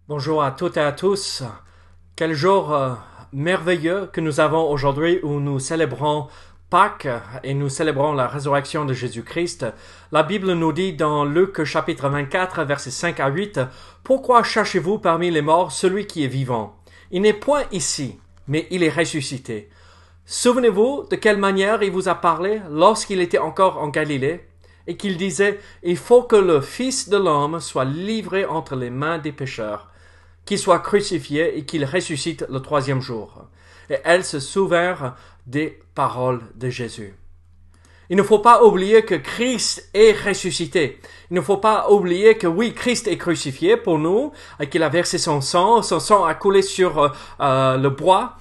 Bonjour à toutes et à tous. Quel jour merveilleux que nous avons aujourd'hui où nous célébrons Pâques et nous célébrons la résurrection de Jésus-Christ. La Bible nous dit dans Luc chapitre 24, versets 5 à 8, « Pourquoi cherchez-vous parmi les morts celui qui est vivant? Il n'est point ici, mais il est ressuscité. Souvenez-vous de quelle manière il vous a parlé lorsqu'il était encore en Galilée et qu'il disait « Il faut que le Fils de l'homme soit livré entre les mains des pécheurs, qu'il soit crucifié et qu'il ressuscite le troisième jour. » Et elles se souvinrent des paroles de Jésus. Il ne faut pas oublier que Christ est ressuscité. Il ne faut pas oublier que oui, Christ est crucifié pour nous, et qu'il a versé son sang a coulé sur le bois,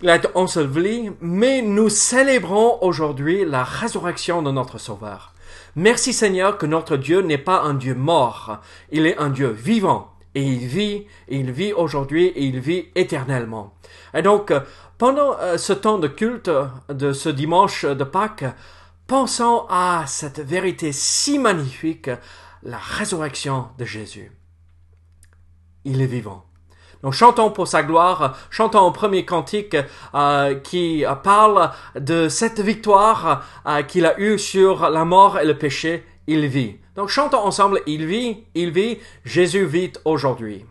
il a été enseveli, mais nous célébrons aujourd'hui la résurrection de notre Sauveur. Merci Seigneur que notre Dieu n'est pas un Dieu mort, il est un Dieu vivant. Et il vit aujourd'hui et il vit éternellement. Et donc, pendant ce temps de culte de ce dimanche de Pâques, pensons à cette vérité si magnifique, la résurrection de Jésus. Il est vivant. Donc chantons pour sa gloire, chantons un premier cantique qui parle de cette victoire qu'il a eue sur la mort et le péché. Il vit. Donc chantons ensemble, il vit, Jésus vit aujourd'hui.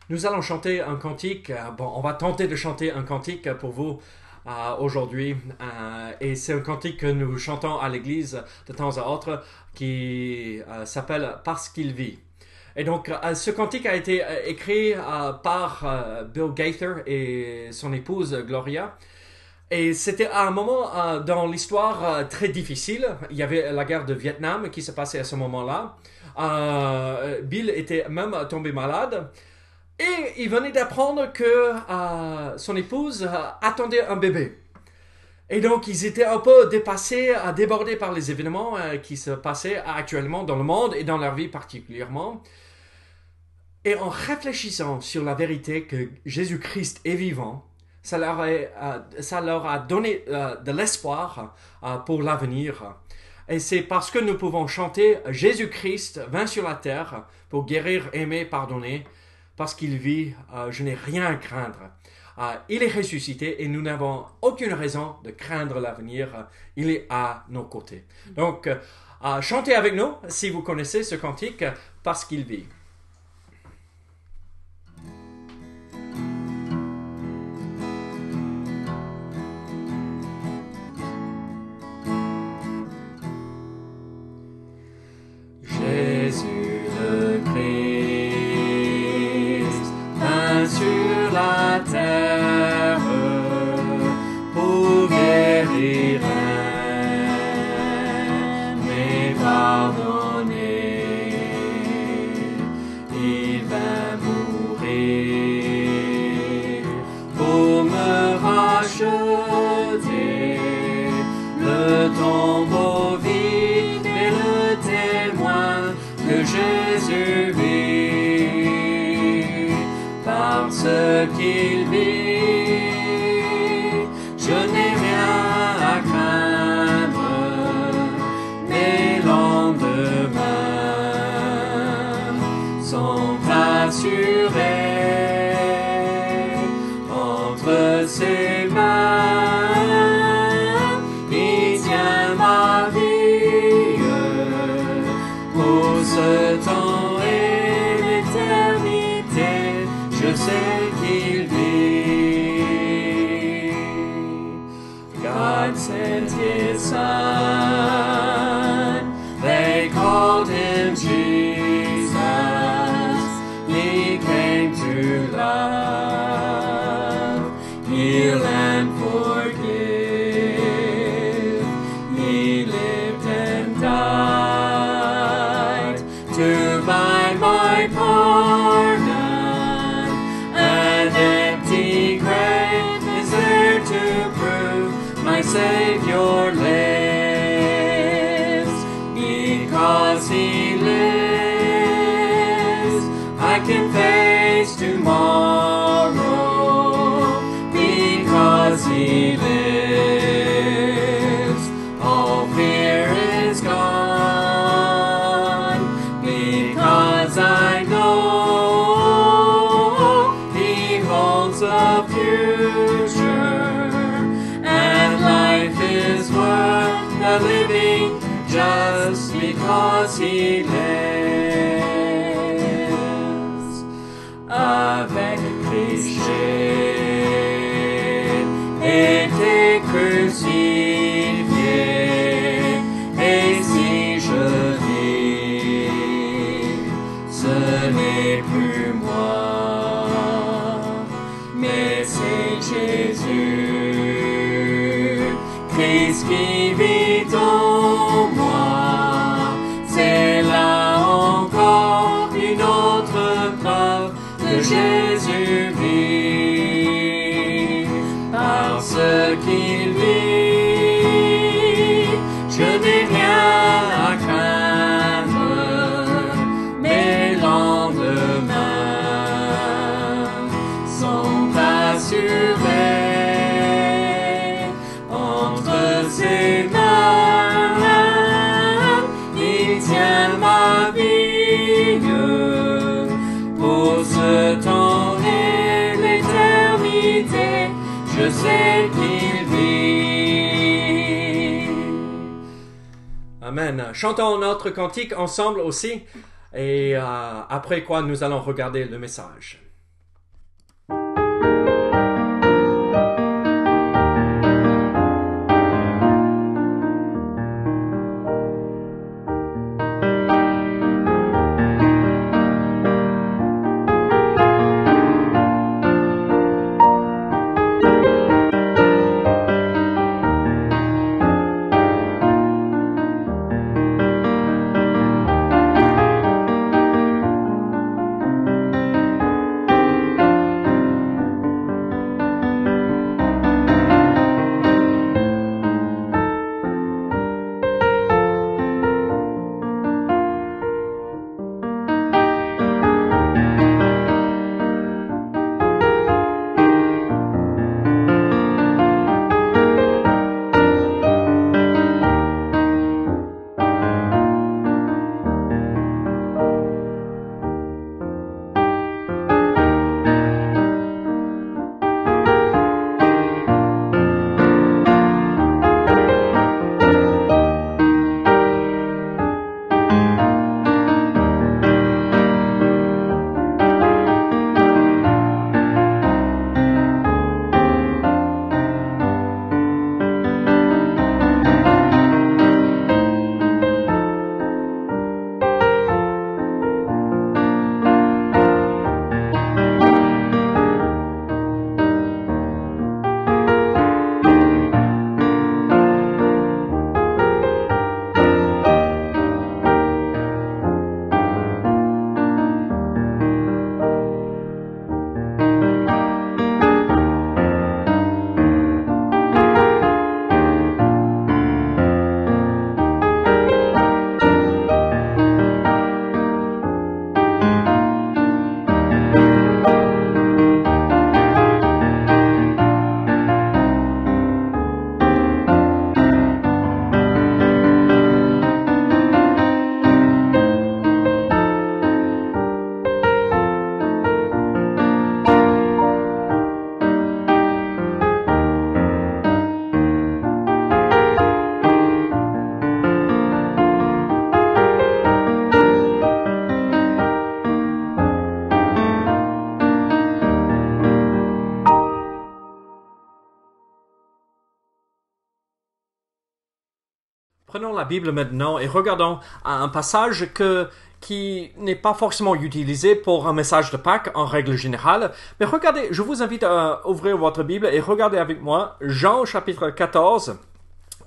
Nous allons chanter un cantique. On va tenter de chanter un cantique pour vous aujourd'hui. Et c'est un cantique que nous chantons à l'église de temps à autre qui s'appelle Parce qu'il vit. Et donc, ce cantique a été écrit par Bill Gaither et son épouse Gloria. Et c'était à un moment dans l'histoire très difficile. Il y avait la guerre de Vietnam qui se passait à ce moment-là. Bill était même tombé malade. Et il venait d'apprendre que son épouse attendait un bébé. Et donc, ils étaient un peu dépassés, débordés par les événements qui se passaient actuellement dans le monde et dans leur vie particulièrement. Et en réfléchissant sur la vérité que Jésus-Christ est vivant, ça leur a donné de l'espoir pour l'avenir. Et c'est parce que nous pouvons chanter « Jésus-Christ vint sur la terre pour guérir, aimer, pardonner ». Parce qu'il vit, je n'ai rien à craindre. Il est ressuscité et nous n'avons aucune raison de craindre l'avenir. Il est à nos côtés. Donc, chantez avec nous si vous connaissez ce cantique, Parce qu'il vit. Jésus le Christ sur la terre pour guérir, mais pardonner. Il va mourir pour me racheter. Le tombeau vide est le témoin que Jésus vit. Parce qu'il vit, je n'ai rien à craindre, mes lendemains sont assurés. ce temps et l'éternité, je sais qu'il vit. God sent his Son, they called him Jesus. He came to love, heal and forgive. He lived and died to buy my pardon. An empty grave is there to prove my Savior lives. Because he lives, I can face tomorrow. Because he lives, all fear is gone. Because I know he holds the future, and life is worth the living just because he lives. Avec Christ était crucifié, et si je vis, ce n'est plus moi, mais c'est Jésus, Christ qui vit en moi. C'est là encore une autre preuve que Jésus vit. Parce qu'il vit, je n'ai rien à craindre, mes lendemains sont assurés entre ses mains. Il tient ma vie pour ce temps et l'éternité. Je sais qu'il vit. Amen. Chantons notre cantique ensemble aussi, et après quoi nous allons regarder le message. Prenons la Bible maintenant et regardons un passage qui n'est pas forcément utilisé pour un message de Pâques en règle générale. Mais regardez, je vous invite à ouvrir votre Bible et regardez avec moi Jean chapitre 14.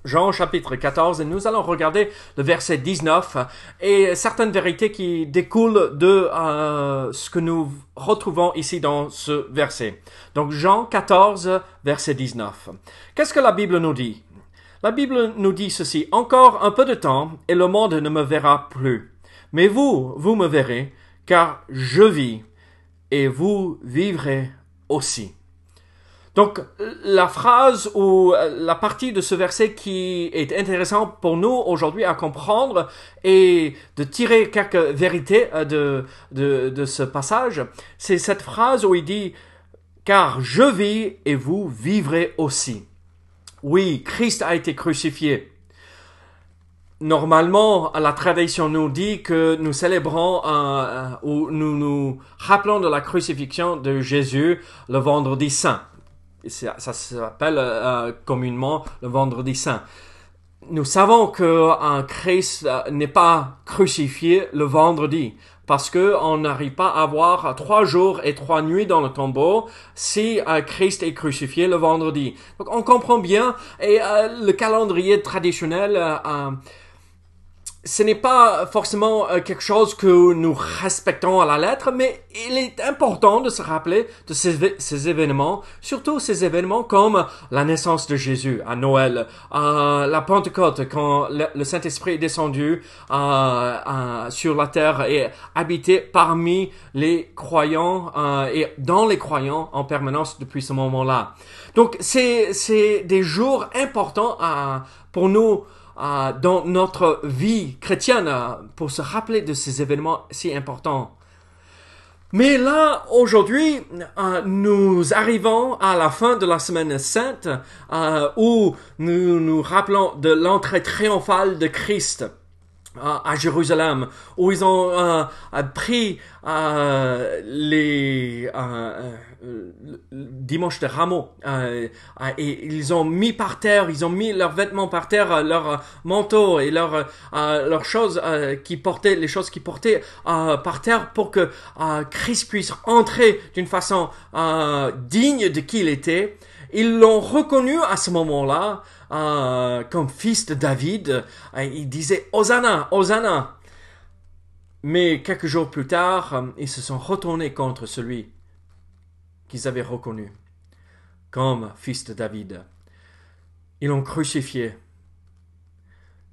Jean chapitre 14 et nous allons regarder le verset 19 et certaines vérités qui découlent de ce que nous retrouvons ici dans ce verset. Donc Jean 14 verset 19. Qu'est-ce que la Bible nous dit? La Bible nous dit ceci: encore un peu de temps et le monde ne me verra plus. Mais vous me verrez, car je vis et vous vivrez aussi. Donc, la phrase ou la partie de ce verset qui est intéressante pour nous aujourd'hui à comprendre et de tirer quelques vérités de ce passage, c'est cette phrase où il dit « Car je vis et vous vivrez aussi ». Oui, Christ a été crucifié. Normalement, la tradition nous dit que nous célébrons ou nous nous rappelons de la crucifixion de Jésus le vendredi saint. Ça s'appelle communément le vendredi saint. Nous savons que Christ n'est pas crucifié le vendredi parce que on n'arrive pas à avoir 3 jours et 3 nuits dans le tombeau si Christ est crucifié le vendredi. Donc on comprend bien et le calendrier traditionnel ce n'est pas forcément quelque chose que nous respectons à la lettre, mais il est important de se rappeler de ces événements, surtout ces événements comme la naissance de Jésus à Noël, la Pentecôte quand le Saint-Esprit est descendu sur la terre et habité parmi les croyants et dans les croyants en permanence depuis ce moment-là. Donc c'est des jours importants pour nous dans notre vie chrétienne pour se rappeler de ces événements si importants. Mais là, aujourd'hui, nous arrivons à la fin de la semaine sainte où nous nous rappelons de l'entrée triomphale de Christ à Jérusalem, où ils ont pris les dimanche de Rameaux et ils ont mis par terre, ils ont mis leurs vêtements par terre, leurs manteaux et leurs choses qui portaient, les choses qu'ils portaient par terre pour que Christ puisse entrer d'une façon digne de qui il était. Ils l'ont reconnu à ce moment-là comme fils de David. Ils disaient Hosanna, Hosanna. Mais quelques jours plus tard, ils se sont retournés contre celui qu'ils avaient reconnu comme fils de David. Ils l'ont crucifié.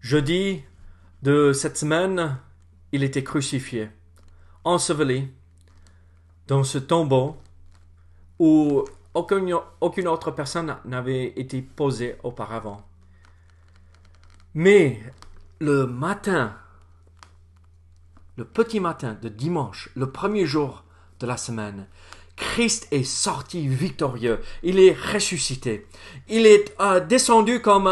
Jeudi de cette semaine, il était crucifié, enseveli dans ce tombeau où aucune autre personne n'avait été posée auparavant. Mais le matin, le petit matin de dimanche, le premier jour de la semaine, Christ est sorti victorieux. Il est ressuscité. Il est descendu, comme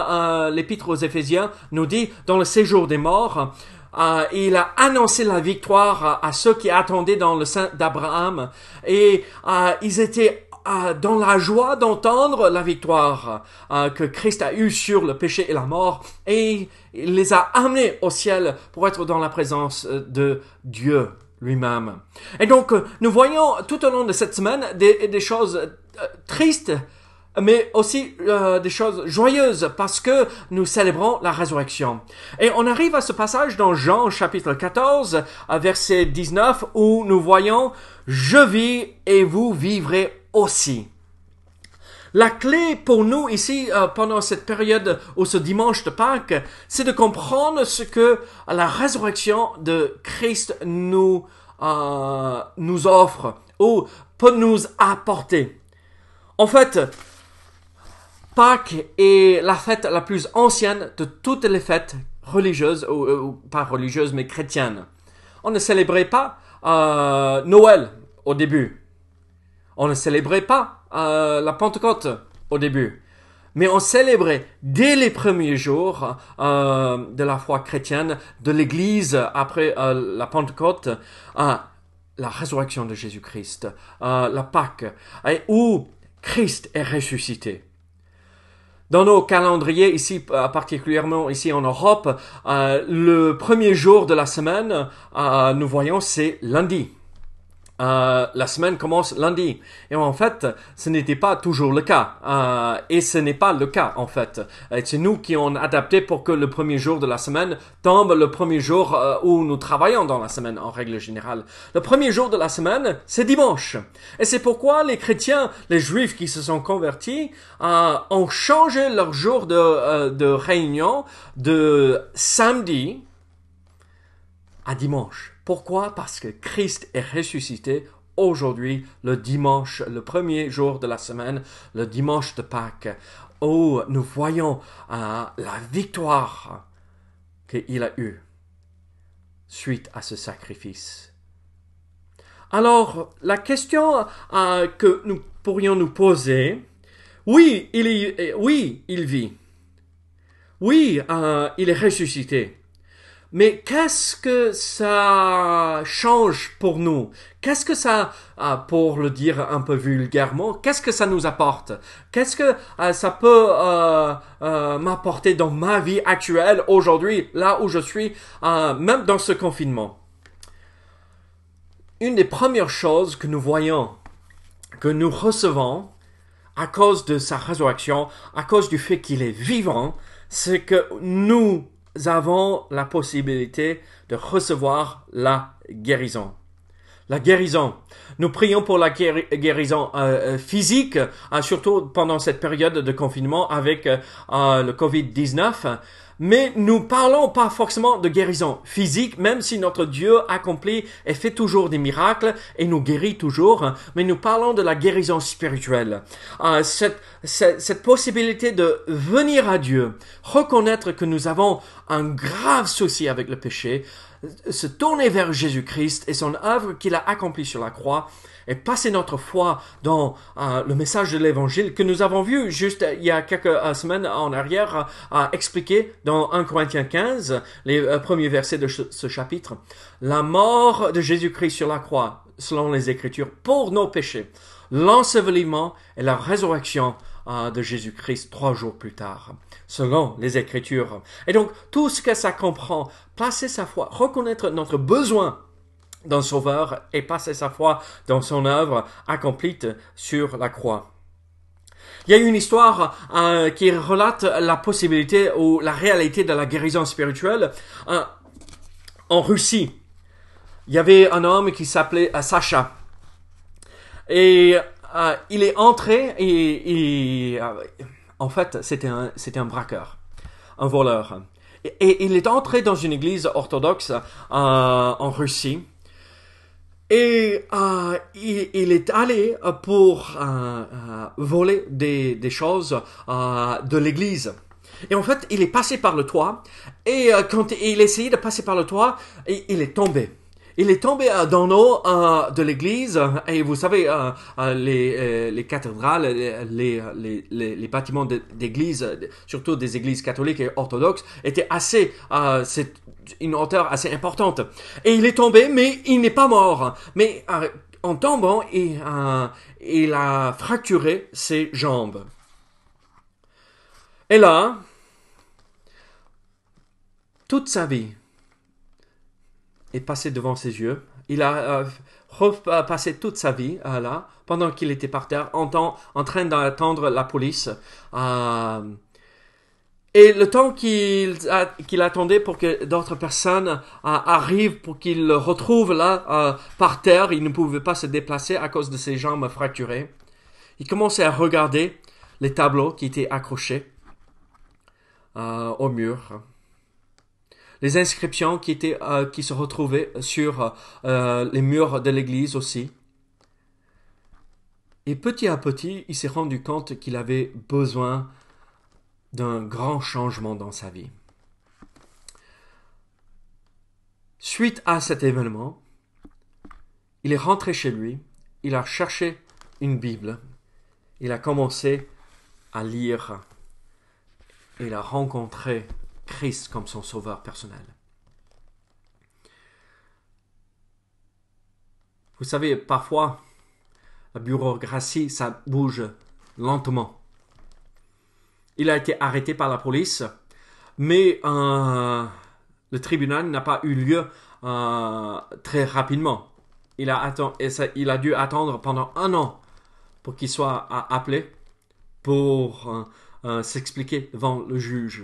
l'Épître aux Éphésiens nous dit, dans le séjour des morts. Il a annoncé la victoire à ceux qui attendaient dans le sein d'Abraham. Et ils étaient dans la joie d'entendre la victoire que Christ a eue sur le péché et la mort. Et il les a amenés au ciel pour être dans la présence de Dieu lui-même. Et donc, nous voyons tout au long de cette semaine des choses tristes, mais aussi des choses joyeuses parce que nous célébrons la résurrection. Et on arrive à ce passage dans Jean chapitre 14, verset 19, où nous voyons « Je vis et vous vivrez aussi ». La clé pour nous ici, pendant cette période ou ce dimanche de Pâques, c'est de comprendre ce que la résurrection de Christ nous offre ou peut nous apporter. En fait, Pâques est la fête la plus ancienne de toutes les fêtes religieuses, ou pas religieuses, mais chrétiennes. On ne célébrait pas Noël au début. On ne célébrait pas la Pentecôte au début. Mais on célébrait dès les premiers jours de la foi chrétienne, de l'Église après la Pentecôte, la résurrection de Jésus-Christ, la Pâques, où Christ est ressuscité. Dans nos calendriers, ici, particulièrement ici en Europe, le premier jour de la semaine, nous voyons, c'est lundi. La semaine commence lundi. Et en fait, ce n'était pas toujours le cas. Et ce n'est pas le cas, en fait. C'est nous qui avons adapté pour que le premier jour de la semaine tombe le premier jour où nous travaillons dans la semaine, en règle générale. Le premier jour de la semaine, c'est dimanche. Et c'est pourquoi les chrétiens, les juifs qui se sont convertis, ont changé leur jour de réunion de samedi à dimanche. Pourquoi? Parce que Christ est ressuscité aujourd'hui, le dimanche, le premier jour de la semaine, le dimanche de Pâques. Oh, nous voyons la victoire qu'il a eue suite à ce sacrifice. Alors, la question que nous pourrions nous poser, oui, il vit. Oui, il est ressuscité. Mais qu'est-ce que ça change pour nous? Qu'est-ce que ça, pour le dire un peu vulgairement, qu'est-ce que ça nous apporte? Qu'est-ce que ça peut m'apporter dans ma vie actuelle, aujourd'hui, là où je suis, même dans ce confinement? Une des premières choses que nous voyons, que nous recevons, à cause de sa résurrection, à cause du fait qu'il est vivant, c'est que nous avons la possibilité de recevoir la guérison. La guérison. Nous prions pour la guérison physique, surtout pendant cette période de confinement avec le Covid-19. Mais nous parlons pas forcément de guérison physique, même si notre Dieu accomplit et fait toujours des miracles et nous guérit toujours. Mais nous parlons de la guérison spirituelle. Cette possibilité de venir à Dieu, reconnaître que nous avons un grave souci avec le péché, se tourner vers Jésus-Christ et son œuvre qu'il a accomplie sur la croix, et passer notre foi dans le message de l'Évangile que nous avons vu juste il y a quelques semaines en arrière expliqué dans 1 Corinthiens 15, les premiers versets de ce chapitre. La mort de Jésus-Christ sur la croix, selon les Écritures, pour nos péchés. L'ensevelissement et la résurrection de Jésus-Christ 3 jours plus tard, selon les Écritures. Et donc, tout ce que ça comprend, placer sa foi, reconnaître notre besoin d'un sauveur et passer sa foi dans son œuvre accomplie sur la croix. Il y a une histoire qui relate la possibilité ou la réalité de la guérison spirituelle en Russie. Il y avait un homme qui s'appelait Sacha. Et il est entré et en fait, c'était un braqueur, un voleur. Et il est entré dans une église orthodoxe en Russie. Et il est allé pour voler des choses de l'église. Et en fait, il est passé par le toit. Et quand il essayait de passer par le toit, il est tombé. Il est tombé dans l'eau de l'église. Et vous savez, les cathédrales, les bâtiments d'église, surtout des églises catholiques et orthodoxes, étaient assez... c'est une hauteur assez importante. Et il est tombé, mais il n'est pas mort. Mais en tombant, il a fracturé ses jambes. Et là, toute sa vie est passée devant ses yeux. Il a repassé toute sa vie là, pendant qu'il était par terre, en train d'attendre la police. Et le temps qu'il attendait pour que d'autres personnes arrivent, pour qu'il le retrouve là, par terre, il ne pouvait pas se déplacer à cause de ses jambes fracturées. Il commençait à regarder les tableaux qui étaient accrochés au mur. Les inscriptions qui se retrouvaient sur les murs de l'église aussi. Et petit à petit, il s'est rendu compte qu'il avait besoin d'un grand changement dans sa vie. Suite à cet événement, il est rentré chez lui, il a cherché une Bible, il a commencé à lire, et il a rencontré Christ comme son sauveur personnel. Vous savez, parfois, la bureaucratie, ça bouge lentement. Il a été arrêté par la police, mais le tribunal n'a pas eu lieu très rapidement. Il a dû attendre pendant 1 an pour qu'il soit appelé pour s'expliquer devant le juge.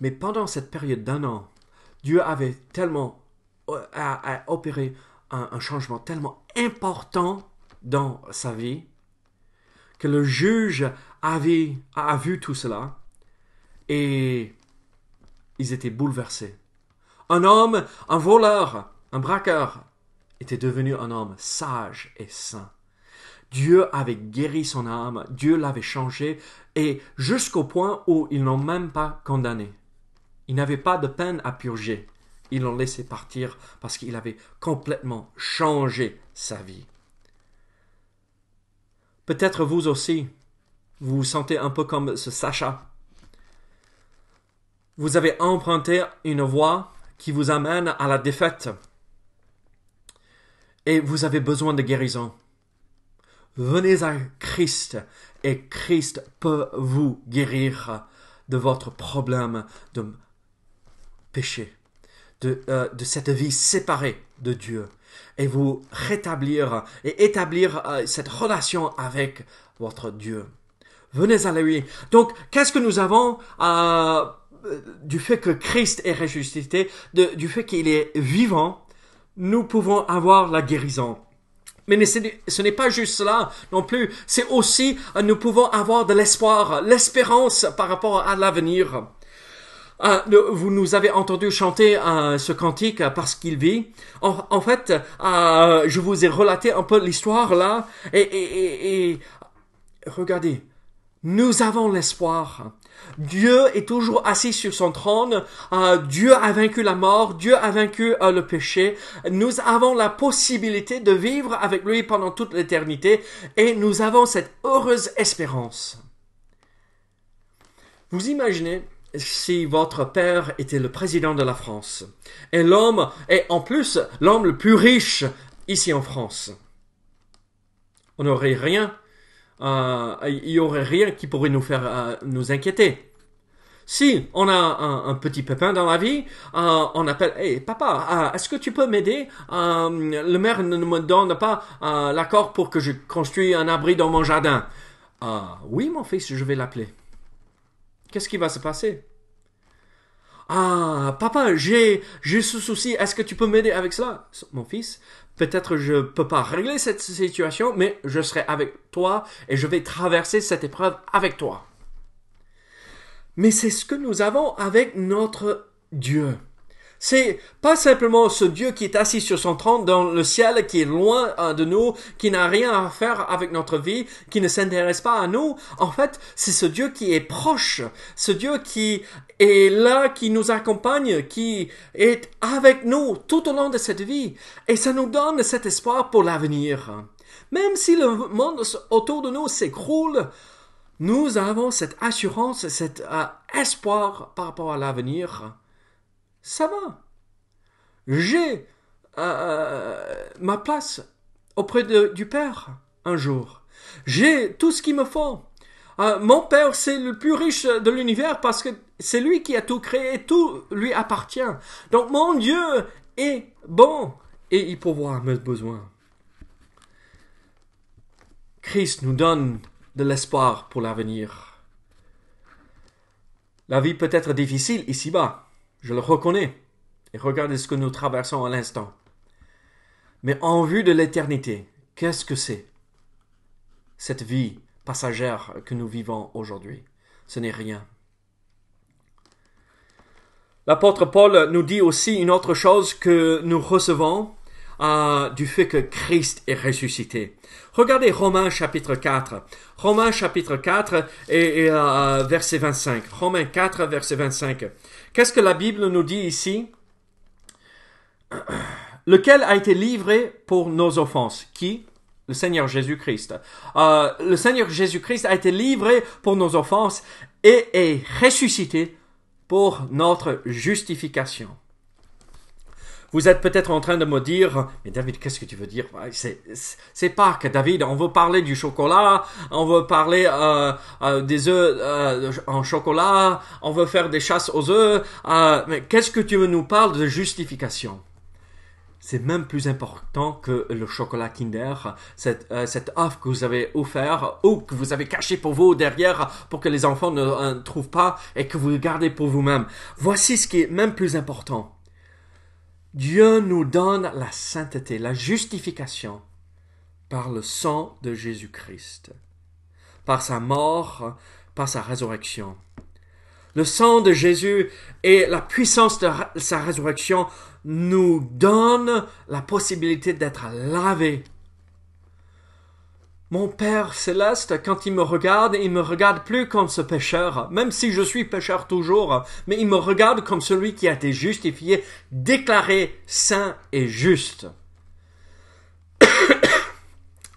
Mais pendant cette période d'1 an, Dieu avait tellement opéré un changement tellement important dans sa vie que le juge a vu tout cela et ils étaient bouleversés. Un homme, un voleur, un braqueur était devenu un homme sage et saint. Dieu avait guéri son âme, Dieu l'avait changé et jusqu'au point où ils n'ont même pas condamné. Il n'avait pas de peine à purger. Ils l'ont laissé partir parce qu'il avait complètement changé sa vie. Peut-être vous aussi, vous vous sentez un peu comme ce Sacha. Vous avez emprunté une voie qui vous amène à la défaite. Et vous avez besoin de guérison. Venez à Christ et Christ peut vous guérir de votre problème de péché, de cette vie séparée de Dieu et vous rétablir et établir cette relation avec votre Dieu. Venez à lui. Donc, qu'est-ce que nous avons du fait que Christ est ressuscité, du fait qu'il est vivant, nous pouvons avoir la guérison. Mais ce n'est pas juste cela non plus. C'est aussi, nous pouvons avoir de l'espoir, l'espérance par rapport à l'avenir. Vous nous avez entendu chanter ce cantique parce qu'il vit. En fait, je vous ai relaté un peu l'histoire là. Et regardez, nous avons l'espoir. Dieu est toujours assis sur son trône. Dieu a vaincu la mort. Dieu a vaincu le péché. Nous avons la possibilité de vivre avec lui pendant toute l'éternité. Et nous avons cette heureuse espérance. Vous imaginez si votre père était le président de la France. Et en plus, l'homme le plus riche ici en France. On n'aurait rien. Il y aurait rien qui pourrait nous inquiéter. Si on a un petit pépin dans la vie, on appelle, hey papa, est-ce que tu peux m'aider? Le maire ne me donne pas l'accord pour que je construise un abri dans mon jardin. Oui mon fils, je vais l'appeler. Qu'est-ce qui va se passer? Papa, j'ai ce souci, est-ce que tu peux m'aider avec cela? Mon fils, peut-être je peux pas régler cette situation, mais je serai avec toi et je vais traverser cette épreuve avec toi. Mais c'est ce que nous avons avec notre Dieu. C'est pas simplement ce Dieu qui est assis sur son trône dans le ciel, qui est loin de nous, qui n'a rien à faire avec notre vie, qui ne s'intéresse pas à nous. En fait, c'est ce Dieu qui est proche, ce Dieu qui est là, qui nous accompagne, qui est avec nous tout au long de cette vie. Et ça nous donne cet espoir pour l'avenir. Même si le monde autour de nous s'écroule, nous avons cette assurance, cet espoir par rapport à l'avenir. Ça va. J'ai ma place auprès du Père un jour. J'ai tout ce qu'il me faut. Mon Père, c'est le plus riche de l'univers parce que c'est lui qui a tout créé, tout lui appartient. Donc mon Dieu est bon et il pourvoit mes besoins. Christ nous donne de l'espoir pour l'avenir. La vie peut être difficile ici-bas. Je le reconnais. Et regardez ce que nous traversons à l'instant. Mais en vue de l'éternité, qu'est-ce que c'est? Cette vie passagère que nous vivons aujourd'hui. Ce n'est rien. L'apôtre Paul nous dit aussi une autre chose que nous recevons du fait que Christ est ressuscité. Regardez Romains chapitre 4. Romains chapitre 4 et verset 25. Romains 4, verset 25. Qu'est-ce que la Bible nous dit ici? Lequel a été livré pour nos offenses? Qui? Le Seigneur Jésus-Christ. Le Seigneur Jésus-Christ a été livré pour nos offenses et est ressuscité pour notre justification. Vous êtes peut-être en train de me dire, mais David, qu'est-ce que tu veux dire? C'est Pâques, David. On veut parler du chocolat, on veut parler des œufs en chocolat, on veut faire des chasses aux œufs. Mais qu'est-ce que tu veux nous parler de justification? C'est même plus important que le chocolat Kinder, cette offre que vous avez offert ou que vous avez caché pour vous derrière pour que les enfants ne trouvent pas et que vous gardez pour vous-même. Voici ce qui est même plus important. Dieu nous donne la sainteté, la justification par le sang de Jésus-Christ, par sa mort, par sa résurrection. Le sang de Jésus et la puissance de sa résurrection nous donnent la possibilité d'être lavés. Mon Père céleste, quand il me regarde plus comme ce pécheur, même si je suis pécheur toujours, mais il me regarde comme celui qui a été justifié, déclaré saint et juste.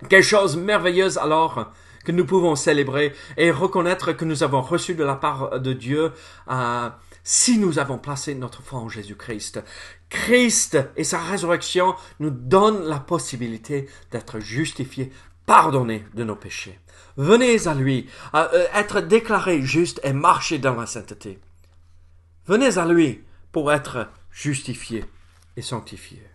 Quelque chose de merveilleuse alors que nous pouvons célébrer et reconnaître que nous avons reçu de la part de Dieu si nous avons placé notre foi en Jésus-Christ. Christ et sa résurrection nous donnent la possibilité d'être justifiés, pardonnés de nos péchés. Venez à lui, être déclaré juste et marcher dans la sainteté. Venez à lui pour être justifiés et sanctifiés.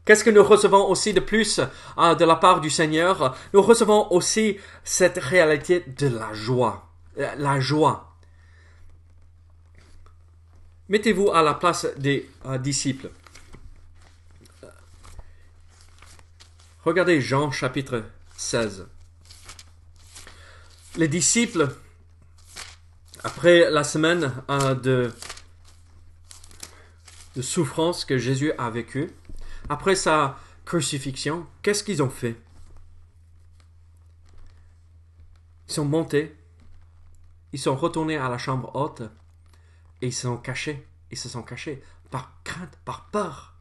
Qu'est-ce que nous recevons aussi de plus de la part du Seigneur? Nous recevons aussi cette réalité de la joie. La joie. Mettez-vous à la place des disciples. Regardez Jean chapitre 16. Les disciples, après la semaine de souffrance que Jésus a vécue, après sa crucifixion, qu'est-ce qu'ils ont fait? Ils sont montés, ils sont retournés à la chambre haute et ils se sont cachés par crainte, par peur.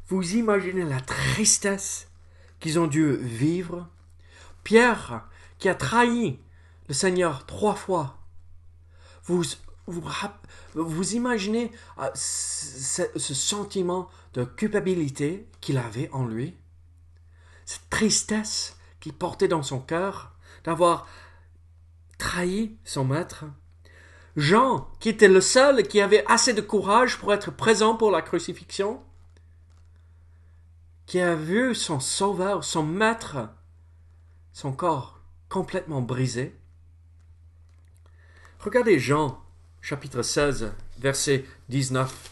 Vous imaginez la tristesse qu'ils ont dû vivre? Pierre, qui a trahi le Seigneur 3 fois, vous imaginez ce sentiment de culpabilité qu'il avait en lui? Cette tristesse qu'il portait dans son cœur d'avoir trahi son maître? Jean, qui était le seul qui avait assez de courage pour être présent pour la crucifixion, qui a vu son sauveur, son maître, son corps complètement brisé. Regardez Jean, chapitre 16, verset 19.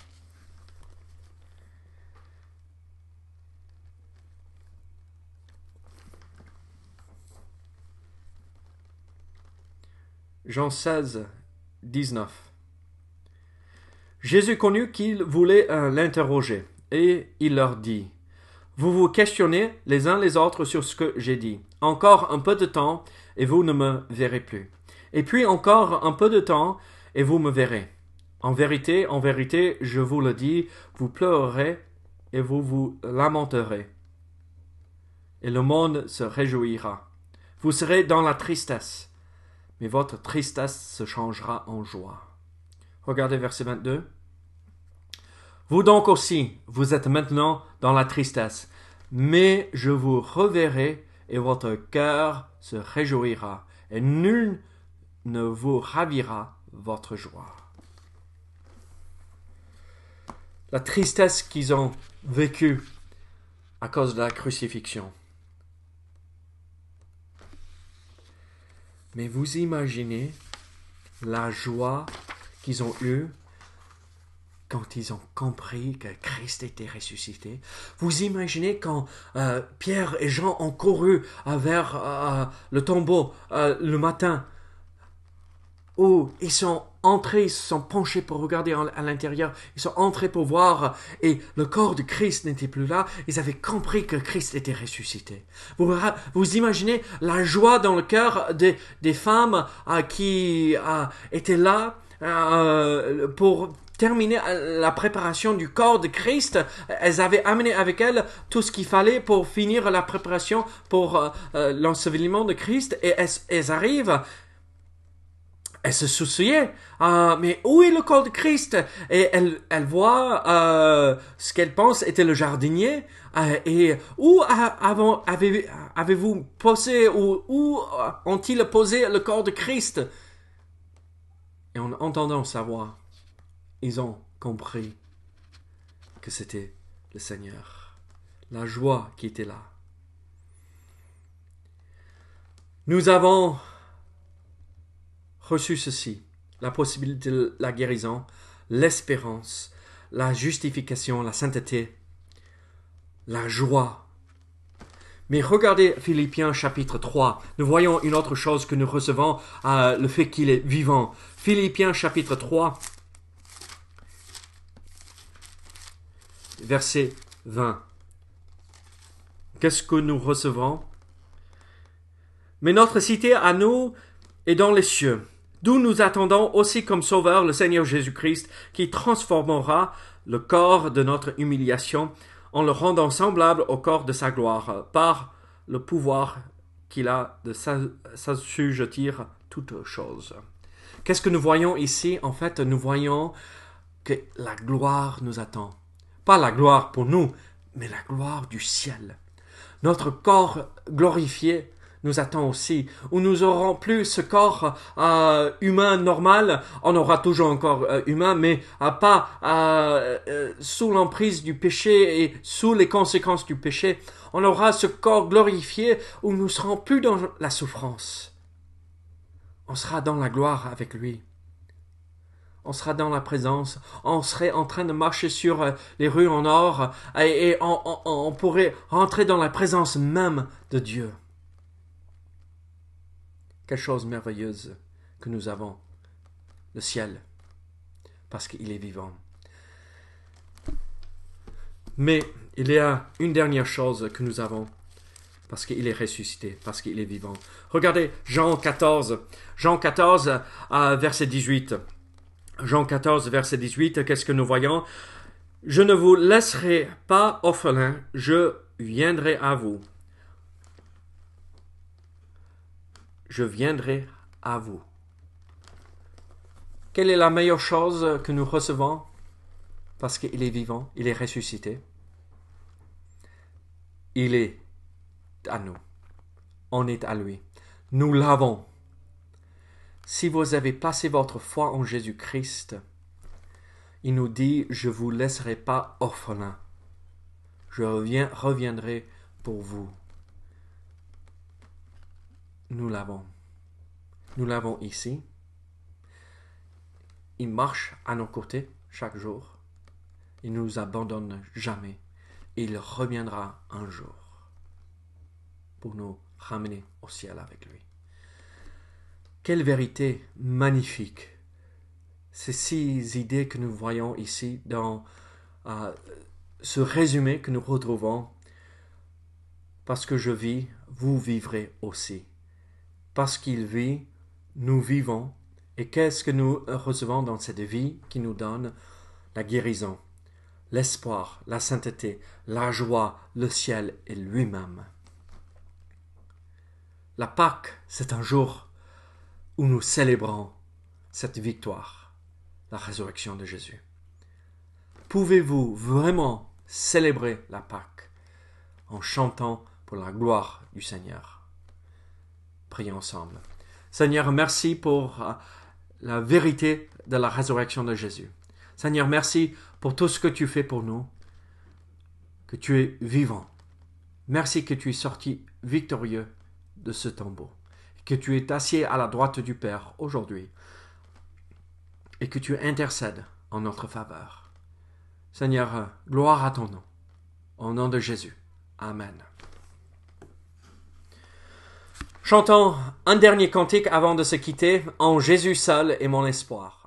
Jean 16, 19. Jésus connut qu'ils voulaient l'interroger, et il leur dit, « Vous vous questionnez les uns les autres sur ce que j'ai dit. Encore un peu de temps, et vous ne me verrez plus. Et puis encore un peu de temps, et vous me verrez. En vérité, je vous le dis, vous pleurerez, et vous vous lamenterez. Et le monde se réjouira. Vous serez dans la tristesse, mais votre tristesse se changera en joie. » Regardez verset 22. « Vous donc aussi, vous êtes maintenant dans la tristesse, mais je vous reverrai et votre cœur se réjouira, et nul ne vous ravira votre joie. » La tristesse qu'ils ont vécue à cause de la crucifixion. Mais vous imaginez la joie qu'ils ont eue quand ils ont compris que Christ était ressuscité. Vous imaginez quand Pierre et Jean ont couru vers le tombeau le matin, où ils sont entrés, ils se sont penchés pour regarder à l'intérieur, ils sont entrés pour voir, et le corps de Christ n'était plus là, ils avaient compris que Christ était ressuscité. Vous imaginez la joie dans le cœur des femmes qui étaient là pour terminer la préparation du corps de Christ. Elles avaient amené avec elles tout ce qu'il fallait pour finir la préparation pour l'ensevelissement de Christ, et elles arrivent. elle se souciait, mais où est le corps de Christ? Et elle voit ce qu'elle pense était le jardinier. Et où avez-vous posé, où ont-ils posé le corps de Christ? Et en entendant sa voix, ils ont compris que c'était le Seigneur. La joie qui était là. Nous avons reçu ceci, la possibilité de la guérison, l'espérance, la justification, la sainteté, la joie. Mais regardez Philippiens chapitre 3, nous voyons une autre chose que nous recevons, le fait qu'il est vivant. Philippiens chapitre 3, verset 20. Qu'est-ce que nous recevons? Mais notre cité à nous est dans les cieux, d'où nous attendons aussi comme sauveur le Seigneur Jésus-Christ, qui transformera le corps de notre humiliation en le rendant semblable au corps de sa gloire, par le pouvoir qu'il a de s'assujettir toutes choses. Qu'est-ce que nous voyons ici? En fait, nous voyons que la gloire nous attend. Pas la gloire pour nous, mais la gloire du ciel. Notre corps glorifié nous attend aussi, où nous aurons plus ce corps humain normal. On aura toujours un corps humain, mais pas sous l'emprise du péché et sous les conséquences du péché. On aura ce corps glorifié où nous ne serons plus dans la souffrance. On sera dans la gloire avec lui. On sera dans la présence, on serait en train de marcher sur les rues en or et on pourrait rentrer dans la présence même de Dieu. Quelle chose merveilleuse que nous avons, le ciel, parce qu'il est vivant. Mais il y a une dernière chose que nous avons, parce qu'il est ressuscité, parce qu'il est vivant. Regardez Jean 14, verset 18. Jean 14, verset 18, qu'est-ce que nous voyons? « Je ne vous laisserai pas orphelins, je viendrai à vous. Je viendrai à vous. » Quelle est la meilleure chose que nous recevons? Parce qu'il est vivant, il est ressuscité. Il est à nous. On est à lui. Nous l'avons. Si vous avez placé votre foi en Jésus-Christ, il nous dit, je ne vous laisserai pas orphelin. Je reviendrai pour vous. Nous l'avons. Nous l'avons ici. Il marche à nos côtés chaque jour. Il ne nous abandonne jamais. Il reviendra un jour pour nous ramener au ciel avec lui. Quelle vérité magnifique! Ces 6 idées que nous voyons ici dans ce résumé que nous retrouvons. Parce que je vis, vous vivrez aussi. Parce qu'il vit, nous vivons. Et qu'est-ce que nous recevons dans cette vie qui nous donne la guérison, l'espoir, la sainteté, la joie, le ciel et lui-même. La Pâque, c'est un jour où nous célébrons cette victoire, la résurrection de Jésus. Pouvez-vous vraiment célébrer la Pâque en chantant pour la gloire du Seigneur? Prions ensemble. Seigneur, merci pour la vérité de la résurrection de Jésus. Seigneur, merci pour tout ce que tu fais pour nous, que tu es vivant. Merci que tu es sorti victorieux de ce tombeau, que tu es assis à la droite du Père aujourd'hui et que tu intercèdes en notre faveur. Seigneur, gloire à ton nom, au nom de Jésus. Amen. Chantons un dernier cantique avant de se quitter. En Jésus seul est mon espoir.